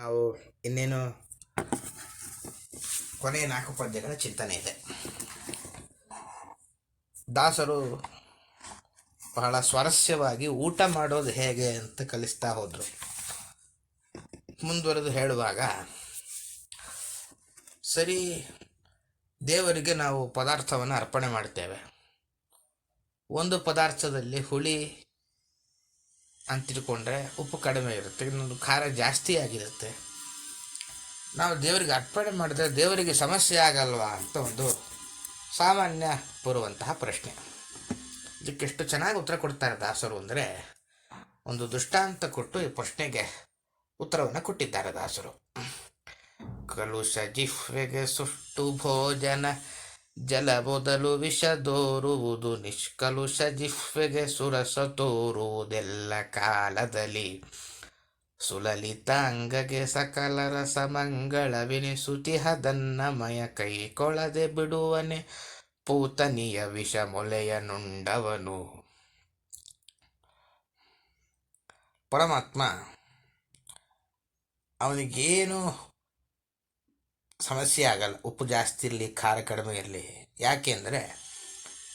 ನಾವು ಇನ್ನೇನು ಕೊನೆಯ 4 ಪದ್ಯಗಳ ಚಿಂತನೆ ಇದೆ. ದಾಸರು ಬಹಳ ಸ್ವಾರಸ್ಯವಾಗಿ ಊಟ ಮಾಡೋದು ಹೇಗೆ ಅಂತ ಕಲಿಸ್ತಾ ಹೋದರು. ಮುಂದುವರೆದು ಹೇಳುವಾಗ, ಸರಿ, ದೇವರಿಗೆ ನಾವು ಪದಾರ್ಥವನ್ನು ಅರ್ಪಣೆ ಮಾಡ್ತೇವೆ. ಒಂದು ಪದಾರ್ಥದಲ್ಲಿ ಹುಳಿ ಅಂತಿಟ್ಕೊಂಡ್ರೆ ಉಪ್ಪು ಕಡಿಮೆ ಇರುತ್ತೆ, ಇನ್ನೊಂದು ಖಾರ ಜಾಸ್ತಿ ಆಗಿರುತ್ತೆ. ನಾವು ದೇವರಿಗೆ ಅರ್ಪಣೆ ಮಾಡಿದ್ರೆ ದೇವರಿಗೆ ಸಮಸ್ಯೆ ಆಗಲ್ವಾ ಅಂತ ಒಂದು ಸಾಮಾನ್ಯ ಬರುವಂತಹ ಪ್ರಶ್ನೆ. ಇದಕ್ಕೆಷ್ಟು ಚೆನ್ನಾಗಿ ಉತ್ತರ ಕೊಡ್ತಾರೆ ದಾಸರು ಅಂದರೆ, ಒಂದು ದೃಷ್ಟಾಂತ ಕೊಟ್ಟು ಈ ಪ್ರಶ್ನೆಗೆ ಉತ್ತರವನ್ನು ಕೊಟ್ಟಿದ್ದಾರೆ ದಾಸರು. ಕಲುಷ ಜಿಹ್ವೆಗೆ ಸುಷ್ಟು ಭೋಜನ ಜಲ ಮೊದಲು ವಿಷದೋರುವುದು, ನಿಷ್ಕಲುಷ ಜಿಹ್ವೆಗೆ ಸುರಸ ತೋರುವುದೆಲ್ಲ ಕಾಲದಲ್ಲಿ, ಸುಲಲಿತಾಂಗಗೆ ಸಕಲ ರಸಮಂಗಳವೆನಿಸುತಿಹದನ್ನಮಯ ಕೈಕೊಳದೆ ಬಿಡುವನೆ ಪೂತನಿಯ ವಿಷ ಮೊಲೆಯ ನುಂಡವನು. ಪರಮಾತ್ಮ ಅವನಿಗೇನು ಸಮಸ್ಯೆ ಆಗಲ್ಲ, ಉಪ್ಪು ಜಾಸ್ತಿ ಇರಲಿ ಖಾರ ಕಡಿಮೆ ಇರಲಿ. ಯಾಕೆಂದರೆ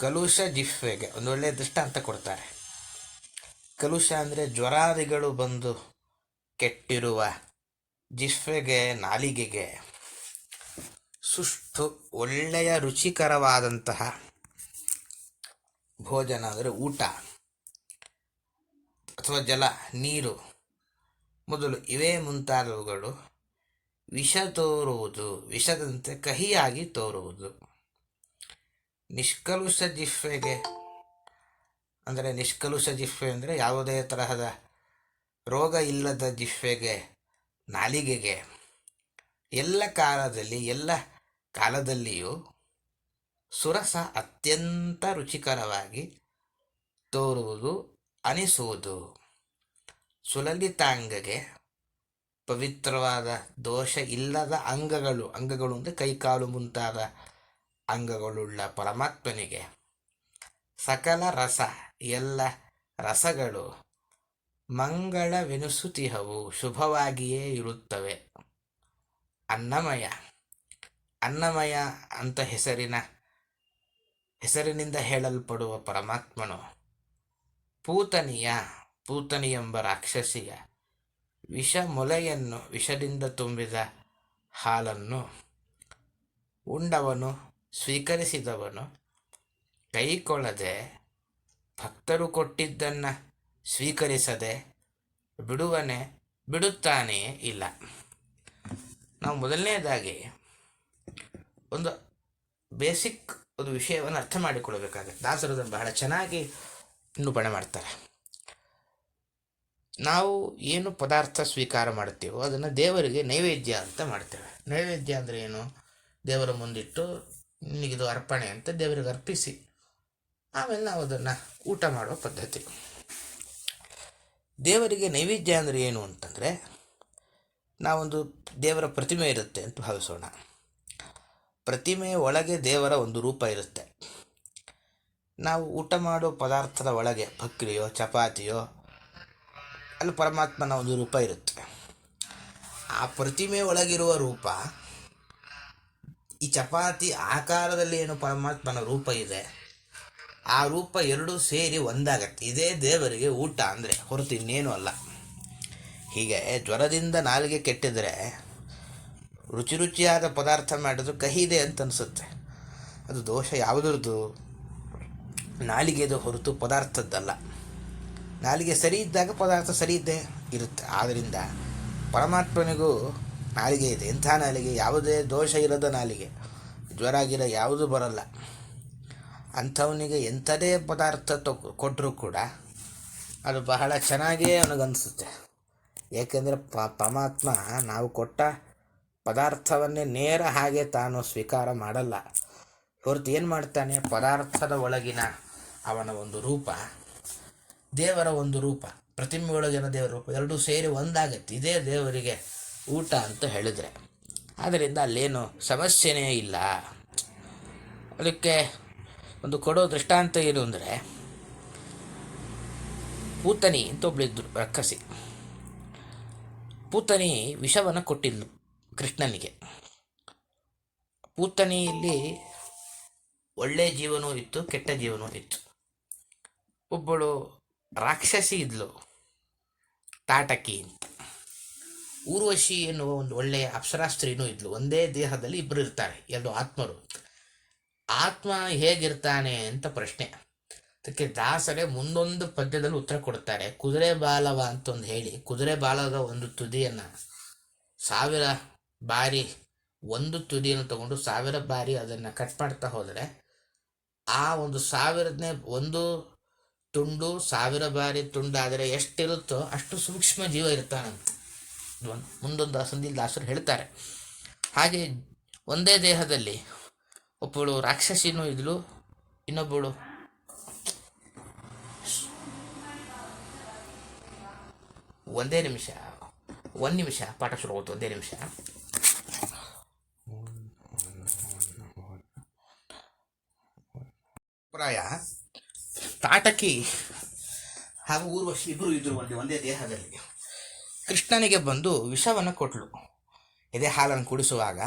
ಕಲುಷ ಜಿಹ್ವೆಗೆ ಒಂದು ಒಳ್ಳೆಯ ದೃಷ್ಟಾಂತ ಕೊಡ್ತಾರೆ. ಕಲುಷ ಅಂದರೆ ಜ್ವರಾದಿಗಳು ಬಂದು ಕೆಟ್ಟಿರುವ ಜಿಹ್ವೆಗೆ, ನಾಲಿಗೆಗೆ ಸುಷ್ಟು ಒಳ್ಳೆಯ ರುಚಿಕರವಾದಂತಹ ಭೋಜನ ಅಂದರೆ ಊಟ ಅಥವಾ ಜಲ, ನೀರು ಮೊದಲು ಇವೇ ಮುಂತಾದವುಗಳು ವಿಷ ತೋರುವುದು, ವಿಷದಂತೆ ಕಹಿಯಾಗಿ ತೋರುವುದು. ನಿಷ್ಕಲುಷ ಜಿಹ್ವೆಗೆ ಅಂದರೆ, ನಿಷ್ಕಲುಷ ಜಿಹ್ವೆ ಅಂದರೆ ಯಾವುದೇ ತರಹದ ರೋಗ ಇಲ್ಲದ ಜಿಹ್ವೆಗೆ, ನಾಲಿಗೆಗೆ ಎಲ್ಲ ಕಾಲದಲ್ಲಿಯೂ ಸುರಸ ಅತ್ಯಂತ ರುಚಿಕರವಾಗಿ ತೋರುವುದು, ಅನಿಸುವುದು. ಸುಲಲಿತಾಂಗಗೆ ಪವಿತ್ರವಾದ ದೋಷ ಇಲ್ಲದ ಅಂಗಗಳು ಅಂದರೆ ಕೈಕಾಲು ಮುಂತಾದ ಅಂಗಗಳುಳ್ಳ ಪರಮಾತ್ಮನಿಗೆ ಸಕಲ ರಸ, ಎಲ್ಲ ರಸಗಳು ಮಂಗಳವೆನಿಸುತಿಹವು, ಶುಭವಾಗಿಯೇ ಇರುತ್ತವೆ. ಅನ್ನಮಯ ಅಂತ ಹೆಸರಿನಿಂದ ಹೇಳಲ್ಪಡುವ ಪರಮಾತ್ಮನು ಪೂತನಿ ಎಂಬ ರಾಕ್ಷಸಿಯ ವಿಷ ಮೊಲೆಯನ್ನು, ವಿಷದಿಂದ ತುಂಬಿದ ಹಾಲನ್ನು ಉಂಡವನು, ಸ್ವೀಕರಿಸಿದವನು, ಕೈಕೊಳ್ಳದೆ ಭಕ್ತರು ಕೊಟ್ಟಿದ್ದನ್ನು ಸ್ವೀಕರಿಸದೆ ಬಿಡುತ್ತಾನೆಯೇ ಇಲ್ಲ. ನಾವು ಮೊದಲನೇದಾಗಿ ಒಂದು ಬೇಸಿಕ್ ಒಂದು ವಿಷಯವನ್ನು ಅರ್ಥ ಮಾಡಿಕೊಳ್ಳಬೇಕಾಗುತ್ತೆ. ದಾಸರು ಅದನ್ನು ಬಹಳ ಚೆನ್ನಾಗಿ ನಿರೂಪಣೆ ಮಾಡ್ತಾರೆ. ನಾವು ಏನು ಪದಾರ್ಥ ಸ್ವೀಕಾರ ಮಾಡ್ತೀವೋ ಅದನ್ನು ದೇವರಿಗೆ ನೈವೇದ್ಯ ಅಂತ ಮಾಡ್ತೇವೆ. ನೈವೇದ್ಯ ಅಂದರೆ ಏನು? ದೇವರ ಮುಂದಿಟ್ಟು ನಿನಗಿದು ಅರ್ಪಣೆ ಅಂತ ದೇವರಿಗೆ ಅರ್ಪಿಸಿ ಆಮೇಲೆ ನಾವು ಅದನ್ನು ಊಟ ಮಾಡುವ ಪದ್ಧತಿ. ದೇವರಿಗೆ ನೈವೇದ್ಯ ಅಂದರೆ ಏನು ಅಂತಂದರೆ, ನಾವೊಂದು ದೇವರ ಪ್ರತಿಮೆ ಇರುತ್ತೆ ಅಂತ ಭಾವಿಸೋಣ. ಪ್ರತಿಮೆಯ ಒಳಗೆ ದೇವರ ಒಂದು ರೂಪ ಇರುತ್ತೆ. ನಾವು ಊಟ ಮಾಡೋ ಪದಾರ್ಥದ ಒಳಗೆ ಭಕ್ರಿಯೋ ಚಪಾತಿಯೋ ಅಲ್ಲಿ ಪರಮಾತ್ಮನ ಒಂದು ರೂಪ ಇರುತ್ತೆ. ಆ ಪ್ರತಿಮೆ ಒಳಗಿರುವ ರೂಪ, ಈ ಚಪಾತಿ ಆಕಾರದಲ್ಲಿ ಏನು ಪರಮಾತ್ಮನ ರೂಪ ಇದೆ, ಆ ರೂಪ ಎರಡೂ ಸೇರಿ ಒಂದಾಗತ್ತೆ. ಇದೇ ದೇವರಿಗೆ ಊಟ ಅಂದರೆ, ಹೊರತು ಇನ್ನೇನು ಅಲ್ಲ. ಹೀಗೆ ಜ್ವರದಿಂದ ನಾಲಿಗೆ ಕೆಟ್ಟಿದರೆ ರುಚಿಯಾದ ಪದಾರ್ಥ ಮಾಡಿದ್ರು ಕಹಿ ಇದೆ ಅಂತ ಅನಿಸುತ್ತೆ. ಅದು ದೋಷ ಯಾವುದ್ರದ್ದು? ನಾಲಿಗೆದು ಹೊರತು ಪದಾರ್ಥದ್ದಲ್ಲ. ನಾಲಿಗೆ ಸರಿ ಇದ್ದಾಗ ಪದಾರ್ಥ ಸರಿ ಇದ್ದೇ ಇರುತ್ತೆ. ಆದ್ದರಿಂದ ಪರಮಾತ್ಮನಿಗೂ ನಾಲಿಗೆ ಇದೆ. ಇಂಥ ನಾಲಿಗೆ ಯಾವುದೇ ದೋಷ ಇರದ ನಾಲಿಗೆ, ಜ್ವರ ಗಿರ ಯಾವುದೂ ಬರಲ್ಲ. ಅಂಥವನಿಗೆ ಎಂಥದೇ ಪದಾರ್ಥ ಕೊಟ್ಟರೂ ಕೂಡ ಅದು ಬಹಳ ಚೆನ್ನಾಗಿಯೇ ಅವನಿಗನ್ನಿಸುತ್ತೆ. ಏಕೆಂದರೆ ಪರಮಾತ್ಮ ನಾವು ಕೊಟ್ಟ ಪದಾರ್ಥವನ್ನೇ ನೇರ ಹಾಗೆ ತಾನು ಸ್ವೀಕಾರ ಮಾಡಲ್ಲ. ಹೊರತು ಏನು ಮಾಡ್ತಾನೆ? ಪದಾರ್ಥದ ಒಳಗಿನ ಅವನ ಒಂದು ರೂಪ, ದೇವರ ಒಂದು ರೂಪ, ಪ್ರತಿಮೆ ಒಳಗಿನ ದೇವರ ರೂಪ ಎರಡೂ ಸೇರಿ ಒಂದಾಗತ್ತೆ. ಇದೇ ದೇವರಿಗೆ ಊಟ ಅಂತ ಹೇಳಿದರೆ, ಆದ್ದರಿಂದ ಅಲ್ಲೇನು ಸಮಸ್ಯೆನೇ ಇಲ್ಲ. ಅದಕ್ಕೆ ಒಂದು ಕೊಡೋ ದೃಷ್ಟಾಂತ ಏನು ಅಂದರೆ, ಪೂತನಿ ಅಂತ ಒಬ್ಬಳಿದ್ರು ರಕ್ಕಸಿ. ಪೂತನಿ ವಿಷವನ್ನು ಕೊಟ್ಟಿದ್ಲು ಕೃಷ್ಣನಿಗೆ. ಪೂತನಿಯಲ್ಲಿ ಒಳ್ಳೆಯ ಜೀವನವೂ ಇತ್ತು, ಕೆಟ್ಟ ಜೀವನವೂ ಇತ್ತು. ಒಬ್ಬಳು ರಾಕ್ಷಸಿ ಇದ್ಲು, ತಾಟಕಿ ಅಂತ. ಊರ್ವಶಿ ಎನ್ನುವ ಒಂದು ಒಳ್ಳೆಯ ಅಪ್ಸರಾಸ್ತ್ರೀನೂ ಇದ್ಲು. ಒಂದೇ ದೇಹದಲ್ಲಿ ಇಬ್ಬರು ಇರ್ತಾರೆ, ಎರಡು ಆತ್ಮರು. ಆತ್ಮ ಹೇಗಿರ್ತಾನೆ ಅಂತ ಪ್ರಶ್ನೆ. ಅದಕ್ಕೆ ದಾಸರೇ ಮುಂದೊಂದು ಪದ್ಯದಲ್ಲಿ ಉತ್ತರ ಕೊಡ್ತಾರೆ. ಕುದುರೆ ಬಾಲವ ಅಂತ ಒಂದು ಹೇಳಿ, ಕುದುರೆ ಬಾಲದ ಒಂದು ತುದಿಯನ್ನು 1000 ಬಾರಿ, ಒಂದು ತುದಿಯನ್ನು ತಗೊಂಡು 1000 ಬಾರಿ ಅದನ್ನು ಕಟ್ ಮಾಡ್ತಾ ಹೋದರೆ ಆ ಒಂದು 1000ನೇ ಒಂದು ತುಂಡು 1000 ಬಾರಿ ತುಂಡಾದರೆ ಎಷ್ಟಿರುತ್ತೋ ಅಷ್ಟು ಸೂಕ್ಷ್ಮ ಜೀವ ಇರ್ತಾನಂತೆ. ಮುಂದೊಂದು ಸಂಧಿಯಲ್ಲಿ ದಾಸರು ಹೇಳ್ತಾರೆ. ಹಾಗೆ ಒಂದೇ ದೇಹದಲ್ಲಿ ಒಬ್ಬಳು ರಾಕ್ಷಸಿನೂ ಇದ್ಲು, ಇನ್ನೊಬ್ಬಳು ಒಂದೇ ನಿಮಿಷ ಪಾಠ ಶುರು ಆಗುತ್ತೆ. ಒಂದೇ ನಿಮಿಷ. ಪ್ರಾಯ ತಾಟಕಿ ಹಾಗೂ ಊರ್ವಶಿ ಇಬ್ಬರು ಇದ್ರು ಒಂದೇ ದೇಹದಲ್ಲಿ. ಕೃಷ್ಣನಿಗೆ ಬಂದು ವಿಷವನ್ನು ಕೊಟ್ಲು. ಎದೆ ಹಾಲನ್ನು ಕುಡಿಸುವಾಗ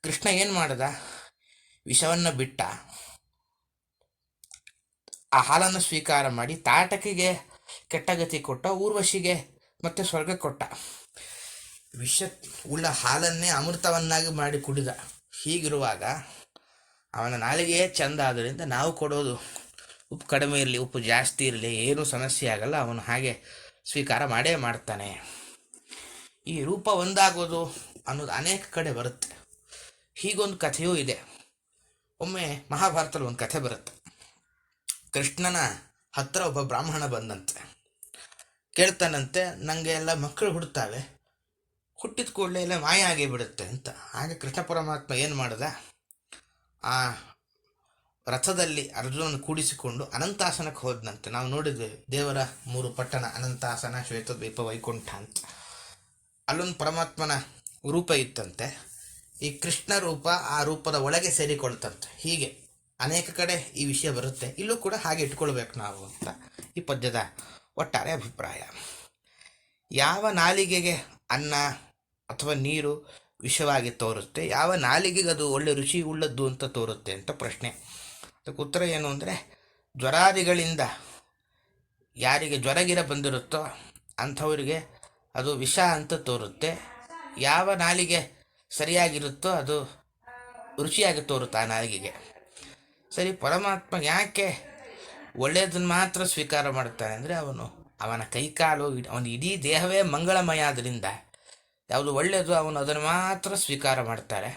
ಕೃಷ್ಣ ಏನು ಮಾಡ್ದ? ವಿಷವನ್ನು ಬಿಟ್ಟ, ಆ ಹಾಲನ್ನು ಸ್ವೀಕಾರ ಮಾಡಿ ತಾಟಕಿಗೆ ಕೆಟ್ಟಗತಿ ಕೊಟ್ಟ, ಊರ್ವಶಿಗೆ ಮತ್ತೆ ಸ್ವರ್ಗ ಕೊಟ್ಟ. ವಿಷ ಉಳ್ಳ ಹಾಲನ್ನೇ ಅಮೃತವನ್ನಾಗಿ ಮಾಡಿ ಕುಡಿದ. ಹೀಗಿರುವಾಗ ಅವನ ನಾಲಿಗೆಯೇ ಚಂದ ಆದ್ದರಿಂದ ನಾವು ಕೊಡೋದು ಉಪ್ಪು ಕಡಿಮೆ ಇರಲಿ, ಉಪ್ಪು ಜಾಸ್ತಿ ಇರಲಿ, ಏನೂ ಸಮಸ್ಯೆ ಆಗಲ್ಲ, ಅವನು ಹಾಗೆ ಸ್ವೀಕಾರ ಮಾಡೇ ಮಾಡ್ತಾನೆ. ಈ ರೂಪ ಒಂದಾಗೋದು ಅನ್ನೋದು ಅನೇಕ ಕಡೆ ಬರುತ್ತೆ. ಹೀಗೊಂದು ಕಥೆಯೂ ಇದೆ. ಒಮ್ಮೆ ಮಹಾಭಾರತದಲ್ಲಿ ಒಂದು ಕಥೆ ಬರುತ್ತೆ. ಕೃಷ್ಣನ ಹತ್ತಿರ ಒಬ್ಬ ಬ್ರಾಹ್ಮಣ ಬಂದಂತೆ. ಕೇಳ್ತಾನಂತೆ, ನನಗೆ ಎಲ್ಲ ಮಕ್ಕಳು ಹುಡ್ತಾವೆ, ಹುಟ್ಟಿದ ಕೂಡಲೇ ಎಲ್ಲ ಮಾಯ ಆಗಿಬಿಡುತ್ತೆ ಅಂತ. ಹಾಗೆ ಕೃಷ್ಣ ಪರಮಾತ್ಮ ಏನು ಮಾಡ್ದ? ಆ ರಥದಲ್ಲಿ ಅರ್ಜುನನ ಕೂಡಿಸಿಕೊಂಡು ಅನಂತಾಸನಕ್ಕೆ ಹೋದನಂತೆ. ನಾವು ನೋಡಿದ್ವಿ ದೇವರ 3 ಪಟ್ಟಣ, ಅನಂತಾಸನ, ಶ್ವೇತದ್ವೀಪ, ವೈಕುಂಠ ಅಂತ. ಅಲ್ಲೊಂದು ಪರಮಾತ್ಮನ ರೂಪ ಇತ್ತಂತೆ. ಈ ಕೃಷ್ಣ ರೂಪ ಆ ರೂಪದ ಒಳಗೆ ಸೇರಿಕೊಳ್ತಂತೆ. ಹೀಗೆ ಅನೇಕ ಕಡೆ ಈ ವಿಷಯ ಬರುತ್ತೆ. ಇಲ್ಲೂ ಕೂಡ ಹಾಗೆ ಇಟ್ಕೊಳ್ಬೇಕು ನಾವು ಅಂತ ಈ ಪದ್ಯದ ಒಟ್ಟಾರೆ ಅಭಿಪ್ರಾಯ. ಯಾವ ನಾಲಿಗೆಗೆ ಅನ್ನ ಅಥವಾ ನೀರು ವಿಷವಾಗಿ ತೋರುತ್ತೆ, ಯಾವ ನಾಲಿಗೆಗೆ ಅದು ಒಳ್ಳೆ ರುಚಿ ಉಳ್ಳದ್ದು ಅಂತ ತೋರುತ್ತೆ ಅಂತ ಪ್ರಶ್ನೆ. ಅದಕ್ಕೆ ಉತ್ತರ ಏನು ಅಂದರೆ, ಜ್ವರಾದಿಗಳಿಂದ ಯಾರಿಗೆ ಜ್ವರಗಿರ ಬಂದಿರುತ್ತೋ ಅಂಥವರಿಗೆ ಅದು ವಿಷ ಅಂತ ತೋರುತ್ತೆ. ಯಾವ ನಾಲಿಗೆ ಸರಿಯಾಗಿರುತ್ತೋ ಅದು ರುಚಿಯಾಗಿ ತೋರುತ್ತೆ ಆ ನಾಲಿಗೆಗೆ. ಸರಿ, ಪರಮಾತ್ಮ ಯಾಕೆ ಒಳ್ಳೆಯದನ್ನು ಮಾತ್ರ ಸ್ವೀಕಾರ ಮಾಡ್ತಾನೆ ಅಂದರೆ, ಅವನ ಕೈಕಾಲು, ಅವನ ಇಡೀ ದೇಹವೇ ಮಂಗಳಮಯ. ಆದ್ದರಿಂದ ಯಾವುದು ಒಳ್ಳೆಯದು ಅವನು ಅದನ್ನು ಮಾತ್ರ ಸ್ವೀಕಾರ ಮಾಡ್ತಾರೆ.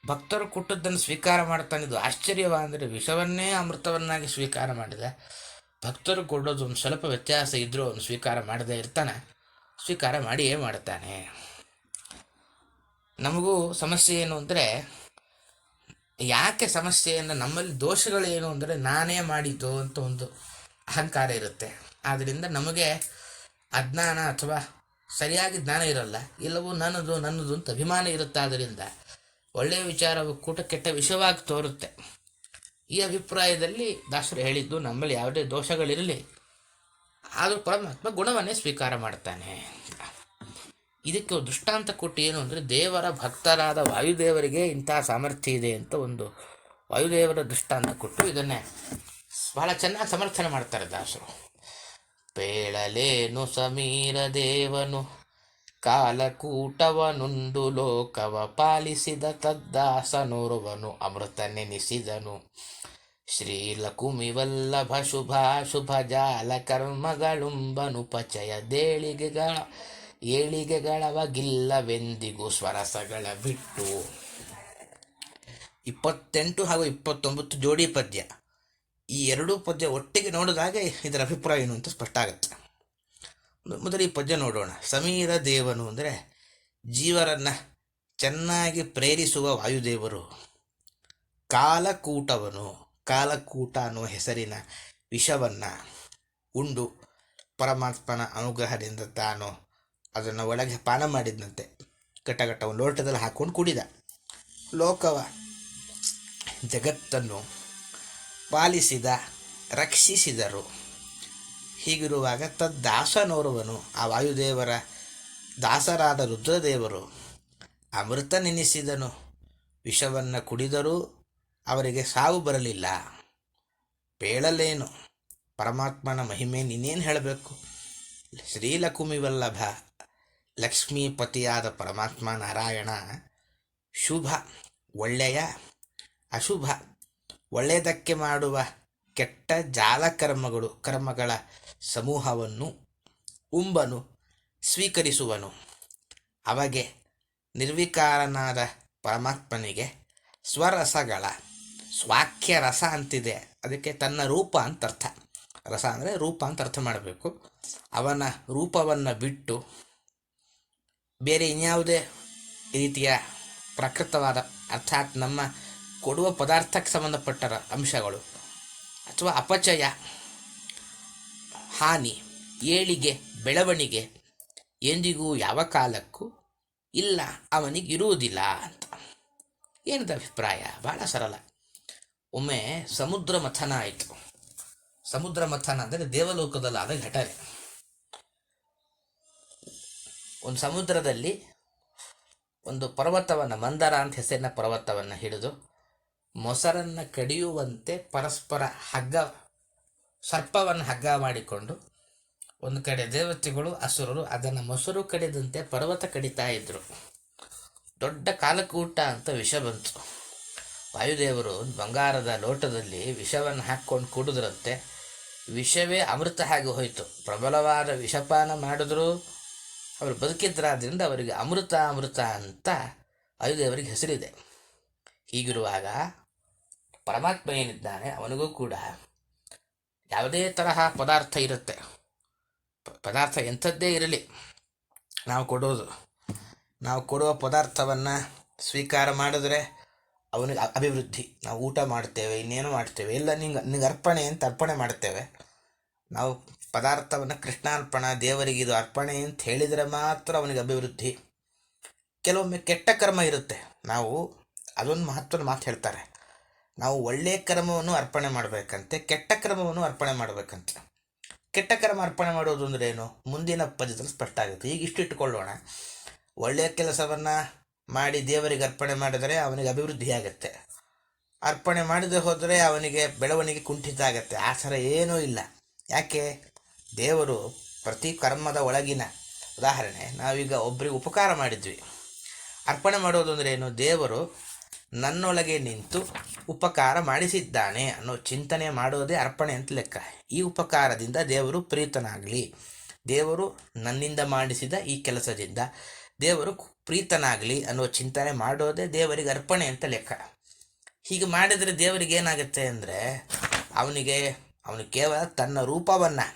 ಭಕ್ತರು ಕೊಟ್ಟದ್ದನ್ನು ಸ್ವೀಕಾರ ಮಾಡ್ತಾನೆ. ಇದು ಆಶ್ಚರ್ಯವ ಅಂದರೆ, ವಿಷವನ್ನೇ ಅಮೃತವನ್ನಾಗಿ ಸ್ವೀಕಾರ ಮಾಡಿದೆ. ಭಕ್ತರು ಕೊಡೋದು ಒಂದು ಸ್ವಲ್ಪ ವ್ಯತ್ಯಾಸ ಇದ್ದರೂ ಅವನು ಸ್ವೀಕಾರ ಮಾಡದೇ ಇರ್ತಾನೆ, ಸ್ವೀಕಾರ ಮಾಡಿಯೇ ಮಾಡ್ತಾನೆ. ನಮಗೂ ಸಮಸ್ಯೆ ಏನು ಅಂದರೆ, ಯಾಕೆ ಸಮಸ್ಯೆಯನ್ನು, ನಮ್ಮಲ್ಲಿ ದೋಷಗಳೇನು ಅಂದರೆ ನಾನೇ ಮಾಡಿದ್ದು ಅಂತ ಒಂದು ಅಹಂಕಾರ ಇರುತ್ತೆ. ಆದ್ದರಿಂದ ನಮಗೆ ಅಜ್ಞಾನ ಅಥವಾ ಸರಿಯಾಗಿ ಜ್ಞಾನ ಇರಲ್ಲ, ಎಲ್ಲವೂ ನನ್ನದು ಅಂತ ಅಭಿಮಾನ ಇರುತ್ತೆ. ಆದ್ದರಿಂದ ಒಳ್ಳೆಯ ವಿಚಾರವು ಕೂಟ ಕೆಟ್ಟ ವಿಷಯವಾಗಿ ತೋರುತ್ತೆ. ಈ ಅಭಿಪ್ರಾಯದಲ್ಲಿ ದಾಸರು ಹೇಳಿದ್ದು, ನಮ್ಮಲ್ಲಿ ಯಾವುದೇ ದೋಷಗಳಿರಲಿ ಆದರೂ ಪರಮಾತ್ಮ ಗುಣವನ್ನೇ ಸ್ವೀಕಾರ ಮಾಡ್ತಾನೆ. ಇದಕ್ಕೆ ದೃಷ್ಟಾಂತ ಕೊಟ್ಟು ಏನು ಅಂದರೆ, ದೇವರ ಭಕ್ತರಾದ ವಾಯುದೇವರಿಗೆ ಇಂಥ ಸಾಮರ್ಥ್ಯ ಇದೆ ಅಂತ ಒಂದು ವಾಯುದೇವರ ದೃಷ್ಟಾಂತ ಕೊಟ್ಟು ಇದನ್ನೇ ಬಹಳ ಚೆನ್ನಾಗಿ ಸಮರ್ಥನೆ ಮಾಡ್ತಾರೆ ದಾಸರು. ಪೇಳಲೇನು ಸಮೀರ ದೇವನು ಕಾಲಕೂಟವನುಂಡು ಲೋಕವ ಪಾಲಿಸಿದ ತದ್ದಾಸನೋರ್ವನು ಅಮೃತ ನೆನೆಸಿದನು. ಶ್ರೀಲಕುಮಿವಲ್ಲಭ ಶುಭ ಜಾಲ ಕರ್ಮಗಳುಂಬನುಪಚಯ ಏಳಿಗೆಗಳವಗಿಲ್ಲವೆಂದಿಗೂ ಸ್ವರಸಗಳ ಬಿಟ್ಟು. 28 ಹಾಗೂ 29 ಜೋಡಿ ಪದ್ಯ. ಈ ಎರಡೂ ಪದ್ಯ ಒಟ್ಟಿಗೆ ನೋಡಿದಾಗ ಇದರ ಅಭಿಪ್ರಾಯ ಏನು ಅಂತ ಸ್ಪಷ್ಟ ಆಗುತ್ತೆ. ಮೊದಲು ಈ ಪದ್ಯ ನೋಡೋಣ. ಸಮೀರ ದೇವನು ಅಂದರೆ ಜೀವರನ್ನು ಚೆನ್ನಾಗಿ ಪ್ರೇರಿಸುವ ವಾಯುದೇವರು. ಕಾಲಕೂಟವನು, ಕಾಲಕೂಟ ಅನ್ನುವ ಹೆಸರಿನ ವಿಷವನ್ನು ಉಂಡು ಪರಮಾತ್ಮನ ಅನುಗ್ರಹದಿಂದ ತಾನು ಅದನ್ನು ಒಳಗೆ ಪಾನ ಮಾಡಿದಂತೆ ಘಟವನ್ನು ಲೋಟದಲ್ಲಿ ಹಾಕ್ಕೊಂಡು ಕುಡಿದ. ಲೋಕವ, ಜಗತ್ತನ್ನು ಪಾಲಿಸಿದ, ರಕ್ಷಿಸಿದರು. ಹೀಗಿರುವಾಗ ತದ್ದಾಸನೋರ್ವನು, ಆ ವಾಯುದೇವರ ದಾಸರಾದ ರುದ್ರದೇವರು ಅಮೃತ ನೆನೆಸಿದನು, ವಿಷವನ್ನು ಕುಡಿದರೂ ಅವರಿಗೆ ಸಾವು ಬರಲಿಲ್ಲ. ಪೇಳಲೇನು ಪರಮಾತ್ಮನ ಮಹಿಮೆ ನೀನೇನು ಹೇಳಬೇಕು. ಶ್ರೀಲಕುಮಿವಲ್ಲಭ ಲಕ್ಷ್ಮೀಪತಿಯಾದ ಪರಮಾತ್ಮ ನಾರಾಯಣ ಶುಭ ಒಳ್ಳೆಯ, ಅಶುಭ ಒಳ್ಳೆಯದಕ್ಕೆ ಮಾಡುವ ಕೆಟ್ಟ ಕರ್ಮಗಳ ಸಮೂಹವನ್ನು ಉಂಬನು, ಸ್ವೀಕರಿಸುವನು. ಅವಾಗೆ ನಿರ್ವಿಕಾರನಾದ ಪರಮಾತ್ಮನಿಗೆ ಸ್ವರಸಗಳ ಸ್ವಾಖ್ಯ ರಸ ಅಂತಿದೆ. ಅದಕ್ಕೆ ತನ್ನ ರೂಪ ಅಂತ ಅರ್ಥ. ರಸ ಅಂದರೆ ರೂಪ ಅಂತ ಅರ್ಥ ಮಾಡಬೇಕು. ಅವನ ರೂಪವನ್ನು ಬಿಟ್ಟು ಬೇರೆ ಇನ್ಯಾವುದೇ ರೀತಿಯ ಪ್ರಕೃತವಾದ ಅರ್ಥಾತ್ ನಮ್ಮ ಕೊಡುವ ಪದಾರ್ಥಕ್ಕೆ ಸಂಬಂಧಪಟ್ಟ ಅಂಶಗಳು ಅಥವಾ ಅಪಚಯ, ಹಾನಿ, ಏಳಿಗೆ, ಬೆಳವಣಿಗೆ ಎಂದಿಗೂ ಯಾವ ಕಾಲಕ್ಕೂ ಇಲ್ಲ, ಅವನಿಗಿರುವುದಿಲ್ಲ ಅಂತ. ಏನದ ಅಭಿಪ್ರಾಯ? ಭಾಳ ಸರಳ. ಒಮ್ಮೆ ಸಮುದ್ರ ಮಥನ ಆಯಿತು. ಸಮುದ್ರ ಮಥನ ಅಂದರೆ ದೇವಲೋಕದಲ್ಲಾದ ಘಟನೆ. ಒಂದು ಸಮುದ್ರದಲ್ಲಿ ಒಂದು ಪರ್ವತವನ್ನು, ಮಂದರ ಅಂತ ಹೆಸರಿನ ಪರ್ವತವನ್ನು ಹಿಡಿದು ಮೊಸರನ್ನು ಕಡಿಯುವಂತೆ ಪರಸ್ಪರ ಸರ್ಪವನ್ನು ಹಗ್ಗ ಮಾಡಿಕೊಂಡು ಒಂದು ಕಡೆ ದೇವತೆಗಳು ಅಸುರರು ಅದನ್ನು ಮೊಸರು ಕಡಿದಂತೆ ಪರ್ವತ ಕಡಿತಾ ಇದ್ರು. ದೊಡ್ಡ ಕಾಲಕೂಟ ಅಂತ ವಿಷ ಬಂತು. ವಾಯುದೇವರು ಬಂಗಾರದ ಲೋಟದಲ್ಲಿ ವಿಷವನ್ನು ಹಾಕ್ಕೊಂಡು ಕುಡಿದ್ರಂತೆ. ವಿಷವೇ ಅಮೃತ ಹಾಗೆ ಹೋಯಿತು. ಪ್ರಬಲವಾದ ವಿಷಪಾನ ಮಾಡಿದ್ರು ಅವರು ಬದುಕಿದ್ರಾದ್ರಿಂದ ಅವರಿಗೆ ಅಮೃತ ಅಂತ ವಾಯುದೇವರಿಗೆ ಹೆಸರಿದೆ. ಹೀಗಿರುವಾಗ ಪರಮಾತ್ಮ ಏನಿದ್ದಾನೆ ಅವನಿಗೂ ಕೂಡ ಯಾವುದೇ ತರಹ ಪದಾರ್ಥ ಇರುತ್ತೆ. ಪದಾರ್ಥ ಎಂಥದ್ದೇ ಇರಲಿ, ನಾವು ಕೊಡುವ ಪದಾರ್ಥವನ್ನು ಸ್ವೀಕಾರ ಮಾಡಿದ್ರೆ ಅವನಿಗೆ ಅಭಿವೃದ್ಧಿ. ನಾವು ಊಟ ಮಾಡ್ತೇವೆ, ಇನ್ನೇನು ಮಾಡ್ತೇವೆ, ಎಲ್ಲ ನಿಂಗೆ ಅರ್ಪಣೆ ಅಂತ ಅರ್ಪಣೆ ಮಾಡ್ತೇವೆ. ನಾವು ಪದಾರ್ಥವನ್ನು ಕೃಷ್ಣಾರ್ಪಣ, ದೇವರಿಗೆ ಇದು ಅರ್ಪಣೆ ಅಂತ ಹೇಳಿದರೆ ಮಾತ್ರ ಅವನಿಗೆ ಅಭಿವೃದ್ಧಿ. ಕೆಲವೊಮ್ಮೆ ಕೆಟ್ಟ ಕರ್ಮ ಇರುತ್ತೆ. ನಾವು ಅದೊಂದು ಮಹತ್ವದ ಮಾತು ಹೇಳ್ತಾರೆ, ನಾವು ಒಳ್ಳೆಯ ಕರ್ಮವನ್ನು ಅರ್ಪಣೆ ಮಾಡಬೇಕಂತೆ, ಕೆಟ್ಟ ಕರ್ಮವನ್ನು ಅರ್ಪಣೆ ಮಾಡಬೇಕಂತೆ. ಕೆಟ್ಟ ಕರ್ಮ ಅರ್ಪಣೆ ಮಾಡೋದು ಅಂದ್ರೆ ಏನು? ಮುಂದಿನ ಪದ್ಯದಲ್ಲಿ ಸ್ಪಷ್ಟ ಆಗುತ್ತೆ. ಈಗ ಇಟ್ಟಿಟ್ಕೊಳ್ಳೋಣ. ಒಳ್ಳೆಯ ಕೆಲಸವನ್ನು ಮಾಡಿ ದೇವರಿಗೆ ಅರ್ಪಣೆ ಮಾಡಿದರೆ ಅವನಿಗೆ ಅಭಿವೃದ್ಧಿ ಆಗುತ್ತೆ. ಅರ್ಪಣೆ ಮಾಡದೆ ಹೋದರೆ ಅವನಿಗೆ ಬೆಳವಣಿಗೆ ಕುಂಠಿತ ಆಗುತ್ತೆ. ಆ ಥರ ಏನೂ ಇಲ್ಲ. ಯಾಕೆ? ದೇವರು ಪ್ರತಿ ಕರ್ಮದ ಒಳಗಿನ ಉದಾಹರಣೆ, ನಾವೀಗ ಒಬ್ಬರಿಗೆ ಉಪಕಾರ ಮಾಡಿದ್ವಿ. ಅರ್ಪಣೆ ಮಾಡೋದು ಅಂದರೆ ಏನು? ದೇವರು ನನ್ನೊಳಗೆ ನಿಂತು ಉಪಕಾರ ಮಾಡಿಸಿದ್ದಾನೆ ಅನ್ನೋ ಚಿಂತನೆ ಮಾಡೋದೇ ಅರ್ಪಣೆ ಅಂತ ಲೆಕ್ಕ. ಈ ಉಪಕಾರದಿಂದ ದೇವರು ಪ್ರೀತನಾಗಲಿ, ದೇವರು ನನ್ನಿಂದ ಮಾಡಿಸಿದ ಈ ಕೆಲಸದಿಂದ ದೇವರು ಪ್ರೀತನಾಗಲಿ ಅನ್ನೋ ಚಿಂತನೆ ಮಾಡೋದೇ ದೇವರಿಗೆ ಅರ್ಪಣೆ ಅಂತ ಲೆಕ್ಕ. ಹೀಗೆ ಮಾಡಿದರೆ ದೇವರಿಗೆ ಏನಾಗುತ್ತೆ ಅಂದರೆ ಅವನು ಕೇವಲ ತನ್ನ ರೂಪವನ್ನು,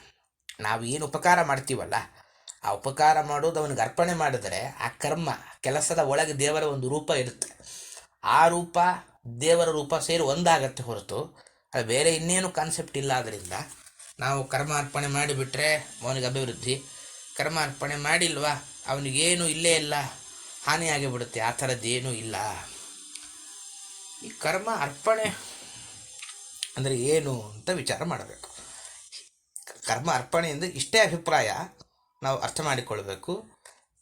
ನಾವು ಏನು ಉಪಕಾರ ಮಾಡ್ತೀವಲ್ಲ ಆ ಉಪಕಾರ ಮಾಡೋದು ಅವನಿಗೆ ಅರ್ಪಣೆ ಮಾಡಿದರೆ ಆ ಕೆಲಸದ ಒಳಗೆ ದೇವರ ಒಂದು ರೂಪ ಇರುತ್ತೆ. ಆ ರೂಪ ದೇವರ ರೂಪ ಸೇರಿ ಒಂದಾಗತ್ತೆ ಹೊರತು ಅದು ಬೇರೆ ಇನ್ನೇನು ಕಾನ್ಸೆಪ್ಟ್ ಇಲ್ಲ. ಆದ್ದರಿಂದ ನಾವು ಕರ್ಮ ಅರ್ಪಣೆ ಮಾಡಿಬಿಟ್ರೆ ಅವನಿಗೆ ಅಭಿವೃದ್ಧಿ, ಕರ್ಮ ಅರ್ಪಣೆ ಮಾಡಿಲ್ವಾ ಅವನಿಗೇನು ಇಲ್ಲೇ ಇಲ್ಲ, ಹಾನಿಯಾಗಿಬಿಡುತ್ತೆ. ಆ ಥರದ್ದೇನೂ ಇಲ್ಲ. ಈ ಕರ್ಮ ಅರ್ಪಣೆ ಅಂದರೆ ಏನು ಅಂತ ವಿಚಾರ ಮಾಡಬೇಕು. ಕರ್ಮ ಅರ್ಪಣೆ ಅಂದರೆ ಇಷ್ಟೇ ಅಭಿಪ್ರಾಯ ನಾವು ಅರ್ಥ ಮಾಡಿಕೊಳ್ಬೇಕು.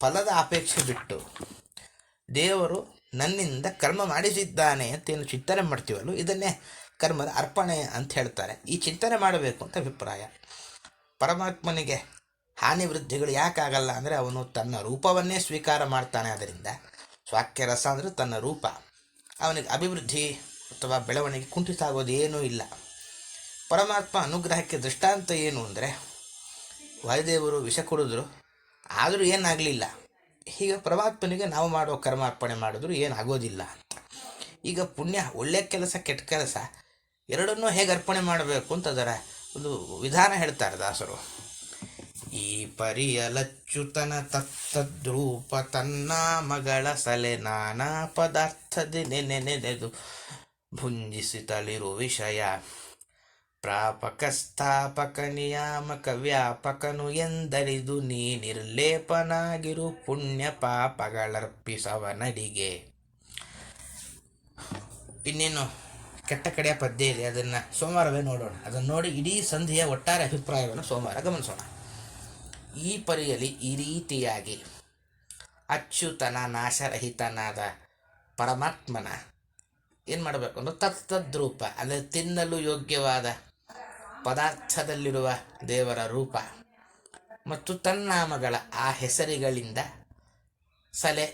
ಫಲದ ಅಪೇಕ್ಷೆ ಬಿಟ್ಟು ದೇವರು ನನ್ನಿಂದ ಕರ್ಮ ಮಾಡಿಸಿದ್ದಾನೆ ಅಂತೇನು ಚಿಂತನೆ ಮಾಡ್ತೀವಲ್ಲ, ಇದನ್ನೇ ಕರ್ಮದ ಅರ್ಪಣೆ ಅಂತ ಹೇಳ್ತಾರೆ. ಈ ಚಿಂತನೆ ಮಾಡಬೇಕು ಅಂತ ಅಭಿಪ್ರಾಯ. ಪರಮಾತ್ಮನಿಗೆ ಹಾನಿ ವೃದ್ಧಿಗಳು ಯಾಕಾಗಲ್ಲ ಅಂದರೆ ಅವನು ತನ್ನ ರೂಪವನ್ನೇ ಸ್ವೀಕಾರ ಮಾಡ್ತಾನೆ. ಅದರಿಂದ ಸ್ವಾಕ್ಯ ರಸ ಅಂದರೆ ತನ್ನ ರೂಪ. ಅವನಿಗೆ ಅಭಿವೃದ್ಧಿ ಅಥವಾ ಬೆಳವಣಿಗೆ ಕುಂಠಿತ ಆಗೋದು ಏನೂ ಇಲ್ಲ. ಪರಮಾತ್ಮ ಅನುಗ್ರಹಕ್ಕೆ ದೃಷ್ಟಾಂತ ಏನು ಅಂದರೆ, ವಾಯುದೇವರು ವಿಷ ಕುಡಿದ್ರು, ಆದರೂ ಏನಾಗಲಿಲ್ಲ. ಹೀಗೆ ಪರಮಾತ್ಮನಿಗೆ ನಾವು ಮಾಡೋ ಕರ್ಮ ಅರ್ಪಣೆ ಮಾಡಿದ್ರು ಏನಾಗೋದಿಲ್ಲ ಅಂತ. ಈಗ ಪುಣ್ಯ, ಒಳ್ಳೆಯ ಕೆಲಸ, ಕೆಟ್ಟ ಕೆಲಸ ಎರಡನ್ನೂ ಹೇಗೆ ಅರ್ಪಣೆ ಮಾಡಬೇಕು ಅಂತ ಅದರ ಒಂದು ವಿಧಾನ ಹೇಳ್ತಾರೆ ದಾಸರು. ಈ ಪರಿಯಲಚ್ಯುತನ ತತ್ತದ್ರೂಪ ತನ್ನಾಮಗಳ ಸಲೆ ನಾನಾ ಪದಾರ್ಥದ ನೆನೆದು ಭುಂಜಿಸಿ ತಳಿರು ವಿಷಯ ಪ್ರಾಪಕ ಸ್ಥಾಪಕ ನಿಯಾಮಕ ವ್ಯಾಪಕನು ಎಂದರಿದು ನೀ ನಿರ್ಲೇಪನಾಗಿರು ಪುಣ್ಯ ಪಾಪಗಳರ್ಪಿಸವನಡಿಗೆ. ಇನ್ನೇನು ಕೆಟ್ಟ ಕಡೆಯ ಪದ್ಯ ಇದೆ, ಅದನ್ನು ಸೋಮವಾರವೇ ನೋಡೋಣ. ಅದನ್ನು ನೋಡಿ ಇಡೀ ಸಂಧಿಯ ಒಟ್ಟಾರೆ ಅಭಿಪ್ರಾಯವನ್ನು ಸೋಮವಾರ ಗಮನಿಸೋಣ. ಈ ಪರಿಯಲ್ಲಿ ಈ ರೀತಿಯಾಗಿ ಅಚ್ಯುತನ ನಾಶರಹಿತನಾದ ಪರಮಾತ್ಮನ ಏನು ಮಾಡಬೇಕು ಅಂದ್ರೆ ತತ್ತದ್ರೂಪ, ಅಂದರೆ ತಿನ್ನಲು ಯೋಗ್ಯವಾದ ಪದಾರ್ಥದಲ್ಲಿರುವ ದೇವರ ರೂಪ ಮತ್ತು ತನ್ನಾಮಗಳ ಆ ಹೆಸರುಗಳಿಂದ ಸಲೆ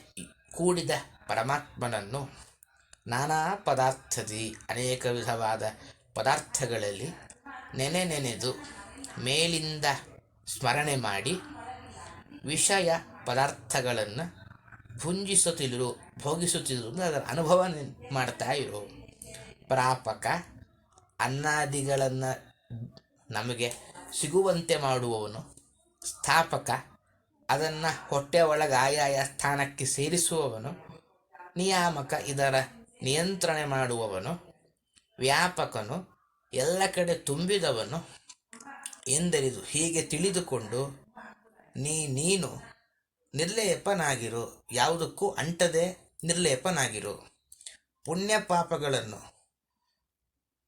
ಕೂಡಿದ ಪರಮಾತ್ಮನನ್ನು ನಾನಾ ಪದಾರ್ಥದಿ ಅನೇಕ ವಿಧವಾದ ಪದಾರ್ಥಗಳಲ್ಲಿ ನೆನೆದು ಮೇಲಿಂದ ಸ್ಮರಣೆ ಮಾಡಿ ವಿಷಯ ಪದಾರ್ಥಗಳನ್ನು ಭೋಗಿಸುತ್ತಿರು ಅದರ ಅನುಭವ ಮಾಡ್ತಾ ಇರು. ಪ್ರಾಪಕ ಅನ್ನಾದಿಗಳನ್ನು ನಮಗೆ ಸಿಗುವಂತೆ ಮಾಡುವವನು, ಸ್ಥಾಪಕ ಅದನ್ನು ಹೊಟ್ಟೆ ಒಳಗೆ ಆಯಾಯ ಸ್ಥಾನಕ್ಕೆ ಸೇರಿಸುವವನು, ನಿಯಾಮಕ ಇದರ ನಿಯಂತ್ರಣೆ ಮಾಡುವವನು, ವ್ಯಾಪಕನು ಎಲ್ಲ ಕಡೆ ತುಂಬಿದವನು ಎಂದರಿದು ಹೀಗೆ ತಿಳಿದುಕೊಂಡು ನೀನು ನಿರ್ಲೇಪನಾಗಿರು, ಯಾವುದಕ್ಕೂ ಅಂಟದೆ ನಿರ್ಲೇಪನಾಗಿರು.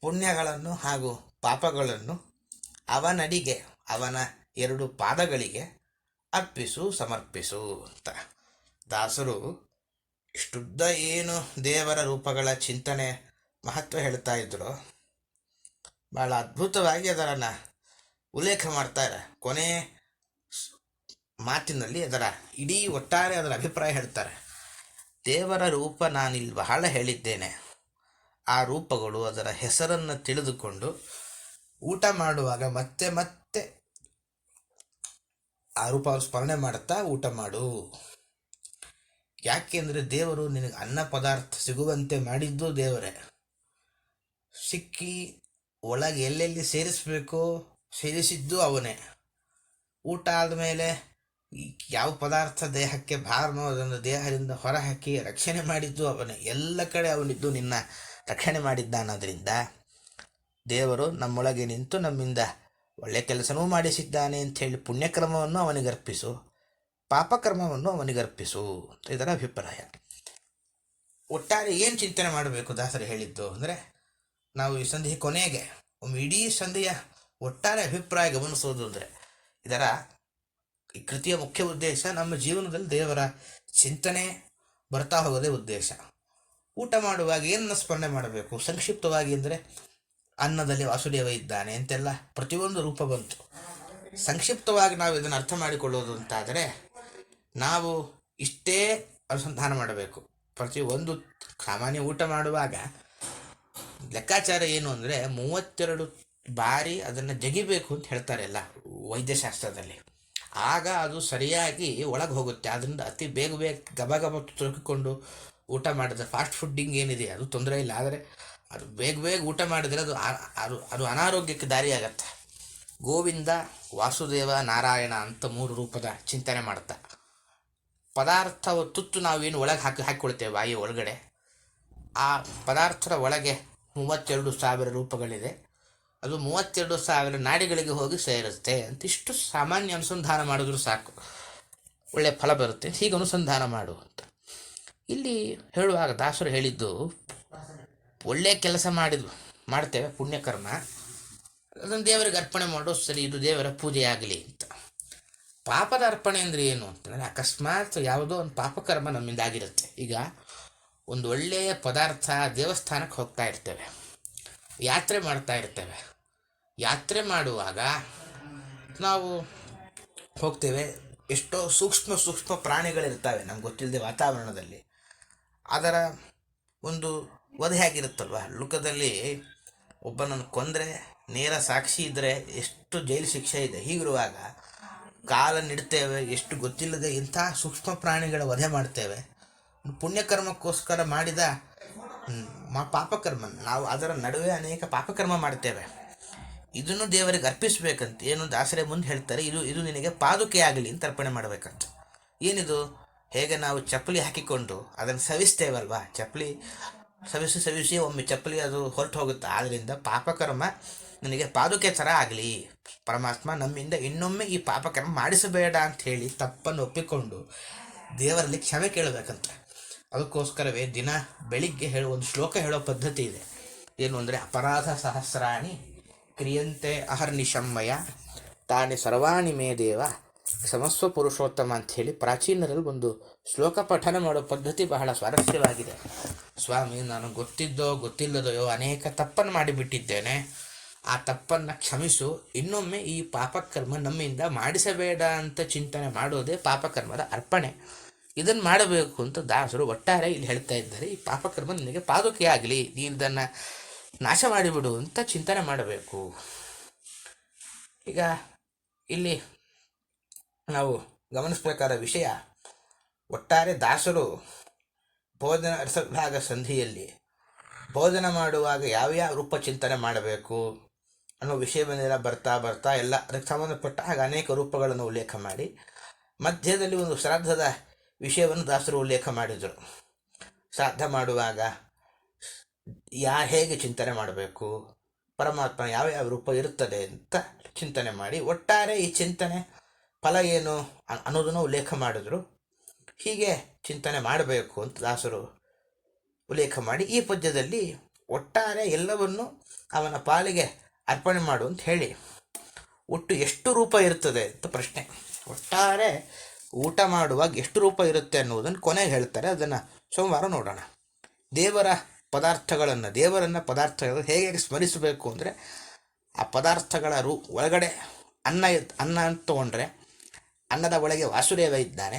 ಪುಣ್ಯಗಳನ್ನು ಹಾಗೂ ಪಾಪಗಳನ್ನು ಅವನಡಿಗೆ, ಅವನ 2 ಪಾದಗಳಿಗೆ ಸಮರ್ಪಿಸು ಅಂತ ದಾಸರು ಇಷ್ಟುದ್ದ ಏನು ದೇವರ ರೂಪಗಳ ಚಿಂತನೆ ಮಹತ್ವ ಹೇಳ್ತಾ ಇದ್ರು. ಬಹಳ ಅದ್ಭುತವಾಗಿ ಅದರನ್ನು ಉಲ್ಲೇಖ ಮಾಡ್ತಾರೆ. ಕೊನೆ ಮಾತಿನಲ್ಲಿ ಅದರ ಇಡೀ ಒಟ್ಟಾರೆ ಅದರ ಅಭಿಪ್ರಾಯ ಹೇಳ್ತಾರೆ. ದೇವರ ರೂಪ ನಾನಿಲ್ಲಿ ಬಹಳ ಹೇಳಿದ್ದೇನೆ. ಆ ರೂಪಗಳು ಅದರ ಹೆಸರನ್ನು ತಿಳಿದುಕೊಂಡು ಊಟ ಮಾಡುವಾಗ ಮತ್ತೆ ಮತ್ತೆ ಆ ರೂಪ ಸ್ಮರಣೆ ಮಾಡುತ್ತಾ ಊಟ ಮಾಡು. ಯಾಕೆಂದರೆ ದೇವರು ನಿನಗೆ ಅನ್ನ ಪದಾರ್ಥ ಸಿಗುವಂತೆ ಮಾಡಿದ್ದು ದೇವರೇ. ಸಿಕ್ಕಿ ಒಳಗೆ ಎಲ್ಲೆಲ್ಲಿ ಸೇರಿಸಬೇಕೋ ಸೇರಿಸಿದ್ದು ಅವನೇ. ಊಟ ಆದಮೇಲೆ ಯಾವ ಪದಾರ್ಥ ದೇಹಕ್ಕೆ ಭಾರನೋ ಅದನ್ನು ದೇಹದಿಂದ ಹೊರಹಾಕಿ ರಕ್ಷಣೆ ಮಾಡಿದ್ದು ಅವನೇ. ಎಲ್ಲ ಕಡೆ ಅವನಿದ್ದು ನಿನ್ನ ರಕ್ಷಣೆ ಮಾಡಿದ್ದಾನದ್ರಿಂದ ದೇವರು ನಮ್ಮೊಳಗೆ ನಿಂತು ನಮ್ಮಿಂದ ಒಳ್ಳೆಯ ಕೆಲಸನೂ ಮಾಡಿಸಿದ್ದಾನೆ ಅಂಥೇಳಿ ಪುಣ್ಯಕ್ರಮವನ್ನು ಅವನಿಗರ್ಪಿಸು, ಪಾಪಕರ್ಮವನ್ನು ಅವನಿಗರ್ಪಿಸು ಅಂತ ಇದರ ಅಭಿಪ್ರಾಯ. ಒಟ್ಟಾರೆ ಏನು ಚಿಂತನೆ ಮಾಡಬೇಕು ದಾಸರು ಹೇಳಿದ್ದು ಅಂದರೆ, ನಾವು ಈ ಸಂಧಿಯ ಕೊನೆಗೆ ಇಡೀ ಸಂಧಿಯ ಒಟ್ಟಾರೆ ಅಭಿಪ್ರಾಯ ಗಮನಿಸೋದು ಅಂದರೆ, ಇದರ ಈ ಕೃತಿಯ ಮುಖ್ಯ ಉದ್ದೇಶ ನಮ್ಮ ಜೀವನದಲ್ಲಿ ದೇವರ ಚಿಂತನೆ ಬರ್ತಾ ಹೋಗೋದೇ ಉದ್ದೇಶ. ಊಟ ಮಾಡುವಾಗ ಏನನ್ನು ಸ್ಮರಣೆ ಮಾಡಬೇಕು ಸಂಕ್ಷಿಪ್ತವಾಗಿ ಅಂದರೆ, ಅನ್ನದಲ್ಲಿ ವಾಸುದೇವ ಇದ್ದಾನೆ ಅಂತೆಲ್ಲ ಪ್ರತಿಯೊಂದು ರೂಪ ಬಂತು. ಸಂಕ್ಷಿಪ್ತವಾಗಿ ನಾವು ಇದನ್ನು ಅರ್ಥ ಮಾಡಿಕೊಳ್ಳೋದು ಅಂತಾದರೆ ನಾವು ಇಷ್ಟೇ ಅನುಸಂಧಾನ ಮಾಡಬೇಕು. ಪ್ರತಿಯೊಂದು ಸಾಮಾನ್ಯ ಊಟ ಮಾಡುವಾಗ ಲೆಕ್ಕಾಚಾರ ಏನು ಅಂದರೆ 32 ಬಾರಿ ಅದನ್ನು ಜಗಿಬೇಕು ಅಂತ ಹೇಳ್ತಾರೆ ಎಲ್ಲ ವೈದ್ಯಶಾಸ್ತ್ರದಲ್ಲಿ. ಆಗ ಅದು ಸರಿಯಾಗಿ ಒಳಗೆ ಹೋಗುತ್ತೆ. ಅದರಿಂದ ಅತಿ ಬೇಗ ಗಬ ತುರುಕಿಕೊಂಡು ಊಟ ಮಾಡಿದ್ರೆ ಫಾಸ್ಟ್ ಫುಡ್ಡಿಂಗ್ ಏನಿದೆ ಅದು ತೊಂದರೆ ಇಲ್ಲ. ಆದರೆ ಅದು ಬೇಗ ಊಟ ಮಾಡಿದರೆ ಅದು ಅನಾರೋಗ್ಯಕ್ಕೆ ದಾರಿಯಾಗತ್ತೆ. ಗೋವಿಂದ, ವಾಸುದೇವ, ನಾರಾಯಣ ಅಂತ 3 ರೂಪದ ಚಿಂತನೆ ಮಾಡ್ತಾ ಪದಾರ್ಥ ತುತ್ತು ನಾವೇನು ಒಳಗೆ ಹಾಕಿಕೊಳ್ತೇವೆ ಬಾಯಿ ಒಳಗಡೆ, ಆ ಪದಾರ್ಥದ ಒಳಗೆ 32,000 ರೂಪಗಳಿದೆ. ಅದು 32,000 ನಾಡಿಗಳಿಗೆ ಹೋಗಿ ಸೇರುತ್ತೆ ಅಂತ ಇಷ್ಟು ಸಾಮಾನ್ಯ ಅನುಸಂಧಾನ ಮಾಡಿದ್ರು ಸಾಕು, ಒಳ್ಳೆಯ ಫಲ ಬರುತ್ತೆ. ಹೀಗೆ ಅನುಸಂಧಾನ ಮಾಡು ಅಂತ ಇಲ್ಲಿ ಹೇಳುವಾಗ ದಾಸರು ಹೇಳಿದ್ದು, ಒಳ್ಳೆಯ ಕೆಲಸ ಮಾಡ್ತೇವೆ ಪುಣ್ಯಕರ್ಮ, ಅದನ್ನು ದೇವರಿಗೆ ಅರ್ಪಣೆ ಮಾಡೋ ಸರಿ, ಇದು ದೇವರ ಪೂಜೆ ಆಗಲಿ ಅಂತ. ಪಾಪದ ಅರ್ಪಣೆ ಅಂದರೆ ಏನು ಅಂತಂದರೆ, ಅಕಸ್ಮಾತ್ ಯಾವುದೋ ಒಂದು ಪಾಪಕರ್ಮ ನಮ್ಮಿಂದ ಆಗಿರುತ್ತೆ. ಈಗ ಒಂದು ಒಳ್ಳೆಯ ಪದಾರ್ಥ ದೇವಸ್ಥಾನಕ್ಕೆ ಹೋಗ್ತಾ ಇರ್ತೇವೆ, ಯಾತ್ರೆ ಮಾಡ್ತಾ ಇರ್ತೇವೆ. ಯಾತ್ರೆ ಮಾಡುವಾಗ ನಾವು ಹೋಗ್ತೇವೆ, ಎಷ್ಟೋ ಸೂಕ್ಷ್ಮ ಪ್ರಾಣಿಗಳಿರ್ತವೆ ನಮ್ಗೆ ಗೊತ್ತಿಲ್ಲದೆ ವಾತಾವರಣದಲ್ಲಿ. ಅದರ ಒಂದು ವಧೆ ಆಗಿರುತ್ತಲ್ವ, ಲೋಕದಲ್ಲಿ ಒಬ್ಬನನ್ನು ಕೊಂದರೆ ನೇರ ಸಾಕ್ಷಿ ಇದ್ದರೆ ಎಷ್ಟು ಜೈಲು ಶಿಕ್ಷೆ ಇದೆ. ಹೀಗಿರುವಾಗ ಕಾಲನ್ನಿಡ್ತೇವೆ, ಎಷ್ಟು ಗೊತ್ತಿಲ್ಲದೆ ಇಂಥ ಸೂಕ್ಷ್ಮ ಪ್ರಾಣಿಗಳ ವಧೆ ಮಾಡ್ತೇವೆ. ಪುಣ್ಯಕರ್ಮಕ್ಕೋಸ್ಕರ ಮಾಡಿದ ಪಾಪಕರ್ಮ, ನಾವು ಅದರ ನಡುವೆ ಅನೇಕ ಪಾಪಕರ್ಮ ಮಾಡ್ತೇವೆ. ಇದನ್ನು ದೇವರಿಗೆ ಅರ್ಪಿಸ್ಬೇಕಂತ ಏನು ದಾಸರೇ ಮುಂದೆ ಹೇಳ್ತಾರೆ, ಇದು ನಿನಗೆ ಪಾದುಕೆ ಆಗಲಿ ಅಂತ ಅರ್ಪಣೆ ಮಾಡಬೇಕಂತ. ಏನಿದು, ಹೇಗೆ ನಾವು ಚಪ್ಪಲಿ ಹಾಕಿಕೊಂಡು ಅದನ್ನು ಸವಿಸ್ತೇವಲ್ವಾ, ಚಪ್ಪಲಿ ಸವಿಸಿ ಒಮ್ಮೆ ಚಪ್ಪಲಿ ಅದು ಹೊರಟು ಹೋಗುತ್ತೆ. ಆದ್ದರಿಂದ ಪಾಪಕರ್ಮ ನನಗೆ ಪಾದುಕೆ ಥರ ಆಗಲಿ, ಪರಮಾತ್ಮ ನಮ್ಮಿಂದ ಇನ್ನೊಮ್ಮೆ ಈ ಪಾಪಕರ್ಮ ಮಾಡಿಸಬೇಡ ಅಂತ ಹೇಳಿ ತಪ್ಪನ್ನು ಒಪ್ಪಿಕೊಂಡು ದೇವರಲ್ಲಿ ಕ್ಷಮೆ ಕೇಳಬೇಕಂತ. ಅದಕ್ಕೋಸ್ಕರವೇ ದಿನ ಬೆಳಿಗ್ಗೆ ಒಂದು ಶ್ಲೋಕ ಹೇಳೋ ಪದ್ಧತಿ ಇದೆ. ಏನು ಅಂದರೆ, ಅಪರಾಧ ಸಹಸ್ರಾಣಿ ಕ್ರಿಯಂತೆ ಅಹರ್ನಿಶಮ್ಮಯ ತಾನಿ ಸರ್ವಾಣಿ ಮೇ ದೇವ ಸಮಸ್ವ ಪುರುಷೋತ್ತಮ ಅಂಥೇಳಿ ಪ್ರಾಚೀನರಲ್ಲಿ ಒಂದು ಶ್ಲೋಕ ಪಠನ ಮಾಡೋ ಪದ್ಧತಿ ಬಹಳ ಸ್ವಾರಸ್ಯವಾಗಿದೆ. ಸ್ವಾಮಿ, ನಾನು ಗೊತ್ತಿದ್ದೋ ಗೊತ್ತಿಲ್ಲದೆಯೋ ಅನೇಕ ತಪ್ಪನ್ನು ಮಾಡಿಬಿಟ್ಟಿದ್ದೇನೆ, ಆ ತಪ್ಪನ್ನು ಕ್ಷಮಿಸು, ಇನ್ನೊಮ್ಮೆ ಈ ಪಾಪಕರ್ಮ ನಮ್ಮಿಂದ ಮಾಡಿಸಬೇಡ ಅಂತ ಚಿಂತನೆ ಮಾಡೋದೇ ಪಾಪಕರ್ಮದ ಅರ್ಪಣೆ. ಇದನ್ನು ಮಾಡಬೇಕು ಅಂತ ದಾಸರು ಒಟ್ಟಾರೆ ಇಲ್ಲಿ ಹೇಳ್ತಾ ಇದ್ದಾರೆ. ಈ ಪಾಪಕರ್ಮ ನಿನಗೆ ಪಾದುಕೆ ಆಗಲಿ, ನೀನು ಇದನ್ನು ನಾಶ ಮಾಡಿಬಿಡು ಅಂತ ಚಿಂತನೆ ಮಾಡಬೇಕು. ಈಗ ಇಲ್ಲಿ ನಾವು ಗಮನಿಸಬೇಕಾದ ವಿಷಯ, ಒಟ್ಟಾರೆ ದಾಸರು ಬೋಧನ ರಸಭಾಗ ಸಂಧಿಯಲ್ಲಿ ಬೋಧನ ಮಾಡುವಾಗ ಯಾವ್ಯಾವ ರೂಪ ಚಿಂತನೆ ಮಾಡಬೇಕು ಅನ್ನೋ ವಿಷಯವನ್ನೆಲ್ಲ ಬರ್ತಾ ಬರ್ತಾ ಎಲ್ಲ ಅದಕ್ಕೆ ಸಂಬಂಧಪಟ್ಟ ಹಾಗೆ ಅನೇಕ ರೂಪಗಳನ್ನು ಉಲ್ಲೇಖ ಮಾಡಿ, ಮಧ್ಯದಲ್ಲಿ ಒಂದು ಶ್ರಾದ್ದದ ವಿಷಯವನ್ನು ದಾಸರು ಉಲ್ಲೇಖ ಮಾಡಿದರು. ಶ್ರಾದ್ದ ಮಾಡುವಾಗ ಹೇಗೆ ಚಿಂತನೆ ಮಾಡಬೇಕು, ಪರಮಾತ್ಮ ಯಾವ್ಯಾವ ರೂಪ ಇರುತ್ತದೆ ಅಂತ ಚಿಂತನೆ ಮಾಡಿ, ಒಟ್ಟಾರೆ ಈ ಚಿಂತನೆ ಫಲ ಏನು ಅನ್ನೋದನ್ನು ಉಲ್ಲೇಖ ಮಾಡಿದ್ರು. ಹೀಗೆ ಚಿಂತನೆ ಮಾಡಬೇಕು ಅಂತ ದಾಸರು ಉಲ್ಲೇಖ ಮಾಡಿ ಈ ಪದ್ಯದಲ್ಲಿ ಒಟ್ಟಾರೆ ಎಲ್ಲವನ್ನು ಅವನ ಪಾಲಿಗೆ ಅರ್ಪಣೆ ಮಾಡು ಅಂತ ಹೇಳಿ, ಒಟ್ಟು ಎಷ್ಟು ರೂಪ ಇರ್ತದೆ ಅಂತ ಪ್ರಶ್ನೆ. ಒಟ್ಟಾರೆ ಊಟ ಮಾಡುವಾಗ ಎಷ್ಟು ರೂಪ ಇರುತ್ತೆ ಅನ್ನೋದನ್ನು ಕೊನೆಗೆ ಹೇಳ್ತಾರೆ. ಅದನ್ನು ಸೋಮವಾರ ನೋಡೋಣ. ದೇವರನ್ನು ಪದಾರ್ಥಗಳು ಹೇಗೆ ಸ್ಮರಿಸಬೇಕು ಅಂದರೆ, ಆ ಪದಾರ್ಥಗಳ ಒಳಗಡೆ ಅನ್ನ ಅಂತ ತೊಗೊಂಡ್ರೆ ಅನ್ನದ ಒಳಗೆ ವಾಸುದೇವ ಇದ್ದಾನೆ.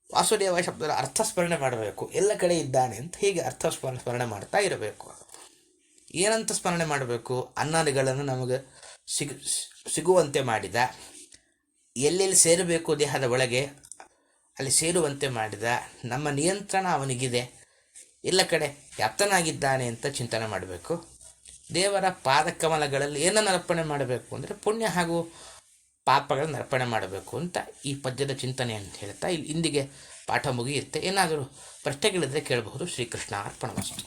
ವಾಸುದೇವ ಶಬ್ದದ ಅರ್ಥ ಸ್ಮರಣೆ ಮಾಡಬೇಕು, ಎಲ್ಲ ಕಡೆ ಇದ್ದಾನೆ ಅಂತ ಹೀಗೆ ಅರ್ಥ ಸ್ಮರಣೆ ಮಾಡ್ತಾ ಇರಬೇಕು. ಏನಂತ ಸ್ಮರಣೆ ಮಾಡಬೇಕು? ಅನ್ನಗಳನ್ನು ನಮಗೆ ಸಿಗುವಂತೆ ಮಾಡಿದ, ಎಲ್ಲೆಲ್ಲಿ ಸೇರಬೇಕು ದೇಹದ ಒಳಗೆ ಅಲ್ಲಿ ಸೇರುವಂತೆ ಮಾಡಿದ, ನಮ್ಮ ನಿಯಂತ್ರಣ ಅವನಿಗಿದೆ, ಎಲ್ಲ ಕಡೆ ವ್ಯಾಪ್ತನಾಗಿದ್ದಾನೆ ಅಂತ ಚಿಂತನೆ ಮಾಡಬೇಕು. ದೇವರ ಪಾದಕಮಲಗಳಲ್ಲಿ ಏನನ್ನು ಅರ್ಪಣೆ ಮಾಡಬೇಕು ಅಂದರೆ ಪುಣ್ಯ ಹಾಗೂ ಪಾಪಗಳನ್ನು ಅರ್ಪಣೆ ಮಾಡಬೇಕು ಅಂತ ಈ ಪದ್ಯದ ಚಿಂತನೆ ಅಂತ ಹೇಳ್ತಾ ಇಲ್ಲಿ ಇಂದಿಗೆ ಪಾಠ ಮುಗಿಯುತ್ತೆ. ಏನಾದರೂ ಪ್ರಶ್ನೆಗಳಿದ್ದರೆ ಕೇಳಬಹುದು. ಶ್ರೀಕೃಷ್ಣ ಅರ್ಪಣಮಸ್ತು.